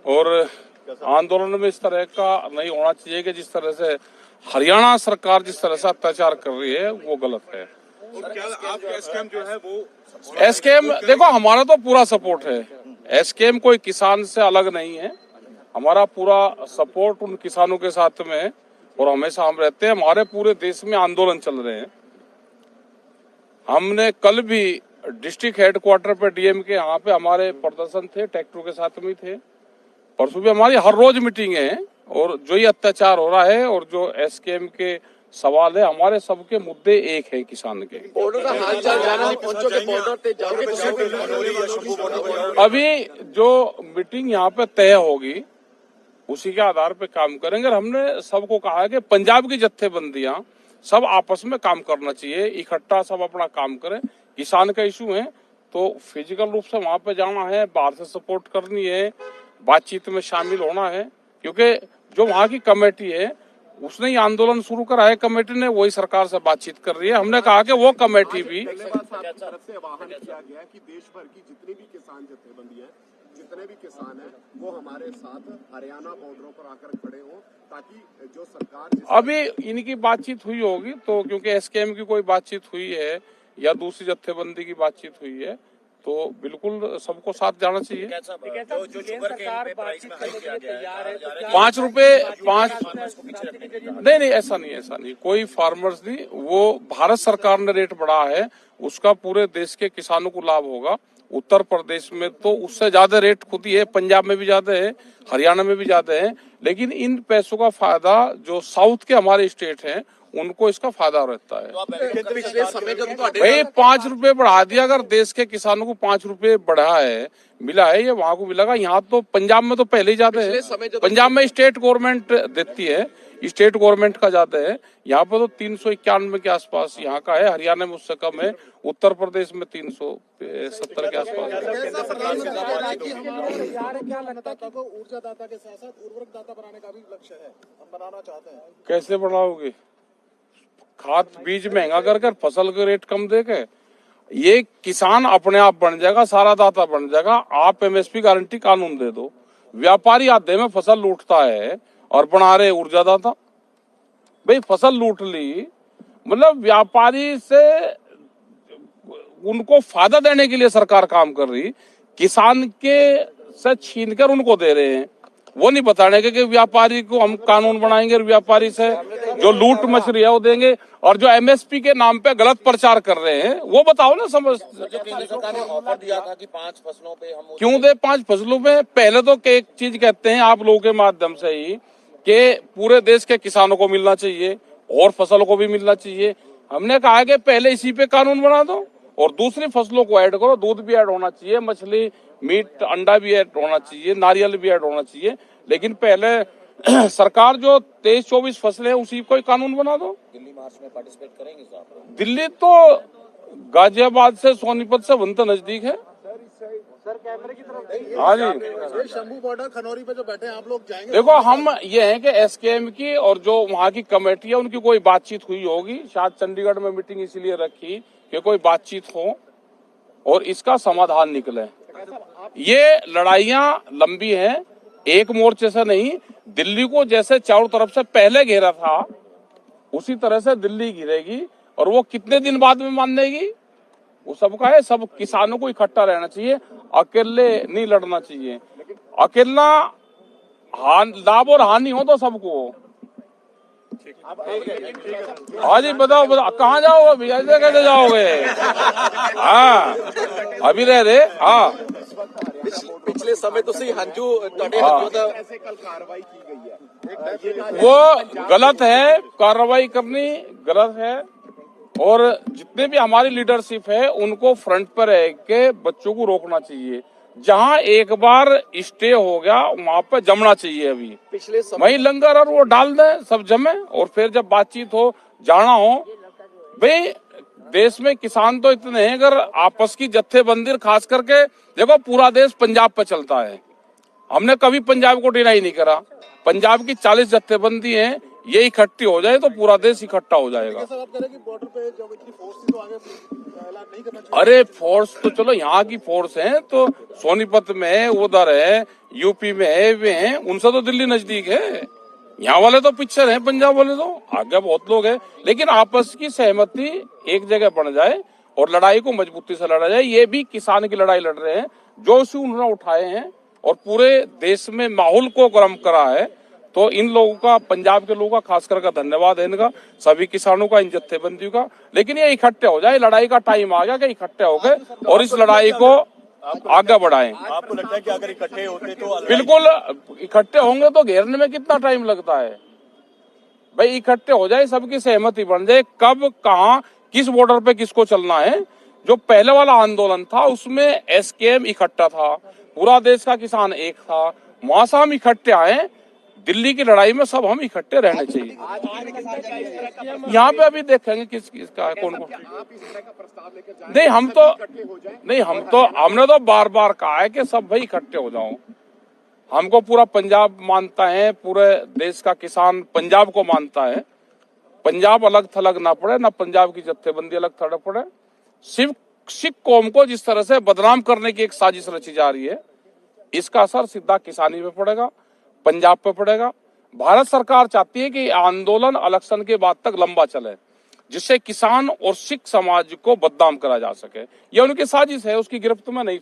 और आंदोलन में इस तरह का नहीं होना चाहिए कि जिस तरह से हरियाणा सरकार जिस तरह से अत्याचार कर रही है वो गलत है। और क्या आपका एसकेएम जो है वो एसकेएम देखो, हमारा तो पूरा सपोर्ट है। एसकेएम कोई किसान से अलग नहीं है, हमारा पूरा सपोर्ट उन किसानों के साथ में है और हमेशा हम रहते हैं। हमारे पूरे देश में आंदोलन चल रहे हैं। हमने कल भी डिस्ट्रिक्ट हेडक्वार्टर पे डीएम के यहाँ पे हमारे प्रदर्शन थे, ट्रैक्टरों के साथ में थे। परसों भी हमारी हर रोज मीटिंग है और जो ये अत्याचार हो रहा है और जो एसकेएम के सवाल है, हमारे सबके मुद्दे एक है किसान के। बॉर्डर का हालचाल जानने पहुंचोगे, बॉर्डर पे जाओगे। अभी जो मीटिंग यहाँ पे तय होगी उसी के आधार पे काम करेंगे। हमने सबको कहा है कि पंजाब की जत्थेबंदियां सब आपस में काम करना चाहिए, इकट्ठा सब अपना काम करें। किसान का इशू है तो फिजिकल रूप से वहां पे जाना है, बाहर से सपोर्ट करनी है, बातचीत में शामिल होना है, क्योंकि जो वहाँ की कमेटी है उसने ही आंदोलन शुरू करा है। कमेटी ने वही सरकार से बातचीत कर रही है। हमने कहा कि वो कमेटी भी तरफ से आह्वान किया गया कि देश भर की जितनी भी किसान जत्थेबंदी है, जितने भी किसान हैं वो हमारे साथ हरियाणा बॉर्डरों पर आकर खड़े हों, ताकि जो सरकार अभी इनकी बातचीत हुई होगी तो, क्योंकि एसकेएम की कोई बातचीत हुई है या दूसरी जत्थेबंदी की बातचीत हुई है तो बिल्कुल सबको साथ जाना चाहिए। नहीं, ऐसा नहीं, कोई फार्मर्स नहीं, वो भारत सरकार ने रेट बढ़ा है, उसका पूरे देश के किसानों को लाभ होगा। उत्तर प्रदेश में तो उससे ज्यादा रेट खुद ही है, पंजाब में भी ज्यादा है, हरियाणा में भी ज्यादा है, लेकिन इन पैसों का फायदा जो साउथ के हमारे स्टेट हैं उनको इसका फायदा रहता है। पिछले समय जब भाई 5 रुपए बढ़ा दिया, अगर देश के किसानों को 5 रुपए बढ़ा है, मिला है, ये वहां को मिलेगा। यहाँ तो पंजाब में तो पहले ही ज्यादा है, पंजाब में स्टेट गवर्नमेंट देती है, स्टेट गवर्नमेंट का ज्यादा है। यहाँ पे तो 391 के आसपास यहाँ का है, हरियाणा में उससे कम है, उत्तर प्रदेश में 370 के आसपास। ऊर्जादाता के साथ साथ उर्वरक दाता बनाने का भी लक्ष्य है, हम बनाना चाहते हैं। कैसे बढ़ाओगे? खाद बीज महंगा कर फसल के रेट कम देके ये किसान अपने आप बन जाएगा, सारा दाता बन जाएगा। आप एमएसपी गारंटी कानून दे दो, व्यापारी आधे में फसल लूटता है और बना रहे ऊर्जादाता। भाई फसल लूट ली, मतलब व्यापारी से उनको फायदा देने के लिए सरकार काम कर रही, किसान के से छीन कर उनको दे रहे हैं। वो नहीं बताने के कि व्यापारी को हम कानून बनाएंगे और व्यापारी से जो लूट मच रही है वो देंगे, और जो एमएसपी के नाम पे गलत प्रचार कर रहे हैं वो बताओ ना। समझ केंद्र सरकार ने ऑफर दिया था कि 5 फसलों पे हम क्यों दे 5 फसलों पे? पहले तो एक चीज कहते हैं आप लोगों के माध्यम से ही कि पूरे देश के किसानों को मिलना चाहिए और फसलों को भी मिलना चाहिए। हमने कहा कि पहले इसी पे कानून बना दो और दूसरी फसलों को ऐड करो। दूध भी ऐड होना चाहिए, मछली, मीट, अंडा भी ऐड होना चाहिए, नारियल भी ऐड होना चाहिए, लेकिन पहले सरकार जो 23-24 फसलें हैं उसी को कानून बना दो। दिल्ली मार्च में पार्टिसिपेट करेंगे साहब? दिल्ली तो गाजियाबाद से सोनीपत से बनता नजदीक है। हाँ जी, शंभू बॉर्डर खनौरी पे जो बैठे हैं आप लोग जाएंगे? देखो, हम ये हैं कि एसकेएम की और जो वहाँ की कमेटी है उनकी कोई बातचीत हुई होगी, शायद चंडीगढ़ में मीटिंग इसीलिए रखी कि कोई बातचीत हो और इसका समाधान निकले। ये लड़ाइयाँ लंबी हैं, एक मोर्चे से नहीं। दिल्ली को जैसे चारों तरफ से पहले घेरा था उसी तरह से दिल्ली घिरेगी, और वो कितने दिन बाद में मान लेगी वो सबका है। सब किसानों को इकट्ठा रहना चाहिए, अकेले नहीं लड़ना चाहिए। अकेला लाभ और हानि हो तो सबको। हाँ जी, बताओ कहाँ जाओ अभी? ऐसे कैसे जाओगे? हाँ, अभी रहे। हाँ, पिछले समय तो सही हंजू ऐसे कल कार्रवाई की गई है, वो गलत है, कार्रवाई करनी गलत है। और जितने भी हमारी लीडरशिप है उनको फ्रंट पर रह के बच्चों को रोकना चाहिए। जहां एक बार स्टे हो गया वहां पर जमना चाहिए। अभी पिछले समय वही लंगर और वो डाल दें, सब जमे, और फिर जब बातचीत हो, जाना हो। भाई देश में किसान तो इतने हैं, अगर आपस की जत्थेबंदी, खास करके देखो पूरा देश पंजाब पे चलता है। हमने कभी पंजाब को डिनाई नहीं करा। पंजाब की 40 जत्थेबंदी हैं, ये इकट्ठी हो जाए तो पूरा देश इकट्ठा हो जाएगा। सर आप कह रहे हैं कि बॉर्डर पे जब इतनी फोर्स थी तो आगे ऐलान नहीं करना चाहिए। अरे फोर्स तो चलो यहाँ की फोर्स है, तो सोनीपत में है, उधर है, यूपी में है, वे हैं, उनसे तो दिल्ली नजदीक है। यहाँ वाले तो पिक्चर हैं, पंजाब वाले तो आगे बहुत लोग हैं, लेकिन आपस की सहमति एक जगह बन जाए और लड़ाई को मजबूती से लड़ा जाए। ये भी किसान की लड़ाई लड़ रहे हैं, जो इशू उन्होंने उठाए हैं और पूरे देश में माहौल को गर्म करा है। तो इन लोगों का, पंजाब के लोगों का खास करके धन्यवाद है इनका, सभी किसानों का, इन जत्थेबंदियों का। लेकिन ये इकट्ठे हो जाए, लड़ाई का टाइम आ गया कि इकट्ठे हो गए और इस लड़ाई को आगे बढ़ाएं। आपको लगता है कि अगर इकट्ठे होते तो बिल्कुल इकट्ठे होंगे तो घेरने में कितना टाइम लगता है भाई। इकट्ठे हो जाए, सबकी सहमति बन जाए, कब, कहां, किस बॉर्डर पे किसको चलना है। जो पहले वाला आंदोलन था उसमें एसकेएम इकट्ठा था, पूरा देश का किसान एक था, वहां से हम इकट्ठे आए। दिल्ली की लड़ाई में सब हम इकट्ठे रहने चाहिए। यहाँ पे अभी देखेंगे किस किसका कौन कौन। आप इस तरह का प्रस्ताव लेकर जाएं, नहीं हम तो हमने तो बार बार कहा है कि सब भाई इकट्ठे हो जाओ। हमको पूरा पंजाब मानता है, पूरे देश का किसान पंजाब को मानता है। पंजाब अलग थलग ना पड़े, ना पंजाब की जत्थेबंदी अलग थलग पड़े। सिर्फ सिख कौम को जिस तरह से बदनाम करने की एक साजिश रची जा रही है, इसका असर सीधा किसानी पे पड़ेगा, पंजाब पे पड़ेगा। भारत सरकार चाहती है कि आंदोलन इलेक्शन के बाद तक लंबा चले, जिससे किसान और सिख समाज को बदनाम करा जा सके। यह उनकी साजिश है, उसकी गिरफ्त में नहीं